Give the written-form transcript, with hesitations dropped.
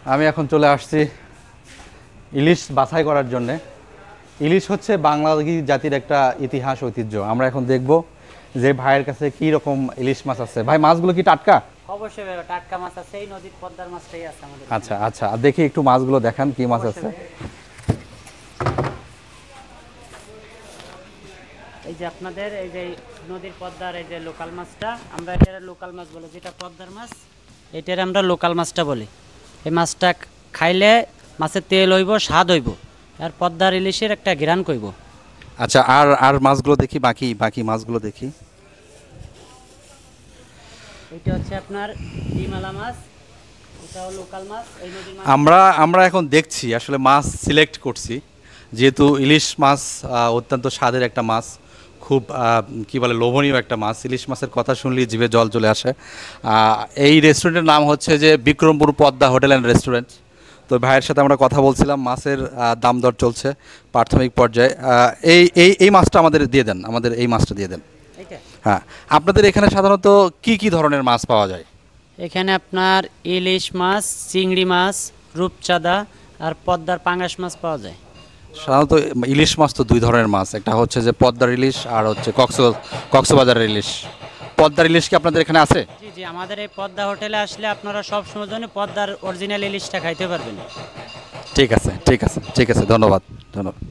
আমি এখন চলে আসছি ইলিশ বাছাই করার জন্যে। ইলিশ হচ্ছে বাঙালি জাতির একটা ইতিহাস, ঐতিহ্য। আমরা এখন দেখব যে ভাইয়ের কাছে কি রকম ইলিশ মাছ আছে। ভাই, মাছগুলো কি টাটকা? অবশ্যই ভাই, টাটকা মাছ আছে, এই নদীর পদ্মার মাছটাই আছে আমাদের। আচ্ছা আচ্ছা, দেখি একটু মাছগুলো দেখান, কি মাছ আছে। এই যে আপনাদের এই যে নদীর পদ্মার এই যে লোকাল মাছটা, আমরা এটা লোকাল মাছ বলি, যেটা পদ্মার মাছ এটার আমরা লোকাল মাছটা বলি। এই মাছটা খাইলে মাছের তেল হইব, স্বাদ হইব, আর পদ্মার ইলিশের একটা ঘ্রাণ কইব। আচ্ছা, আর আর মাছগুলো দেখি, বাকি বাকি মাছগুলো দেখি। এটা হচ্ছে আপনার ডিমালা মাছ, এটাও লোকাল মাছ, এই নদীর মাছ। আমরা এখন দেখছি আসলে মাছ সিলেক্ট করছি, যেহেতু ইলিশ মাছ অত্যন্ত স্বাদের একটা মাছ, খুব কি বলে লোভনীয় একটা মাছ। ইলিশ মাছের কথা শুনলেই জিভে জল চলে আসে। এই রেস্টুরেন্টের নাম হচ্ছে যে Bikrampur Padma hotel and restaurant. তো ভাইয়ের সাথে আমরা কথা বলছিলাম, মাছের দাম দর চলছে প্রাথমিক পর্যায়ে। এই এই এই মাছটা আমাদের দিয়ে দেন, আমাদের এই মাছটা দিয়ে দেন। হ্যাঁ, আপনাদের এখানে সাধারণত কি কি ধরনের মাছ পাওয়া যায়? এখানে আপনার ইলিশ মাছ, চিংড়ি মাছ, রূপচাঁদা আর পদ্মার পাঙ্গাস মাছ পাওয়া যায়। সাধারণত ইলিশ মাছ তো দুই ধরনের মাছ, একটা হচ্ছে যে পদ্মার ইলিশ আর হচ্ছে কক্সবাজারের ইলিশ। পদ্মার ইলিশ কি আপনাদের এখানে আছে? জি জি, আমাদের এই পদ্মা হোটেলে আসলে আপনারা সব সময় জন্য পদ্মার অরিজিনাল ইলিশটা খাইতে পারবেন। ঠিক আছে, ঠিক আছে, ঠিক আছে, ধন্যবাদ, ধন্যবাদ।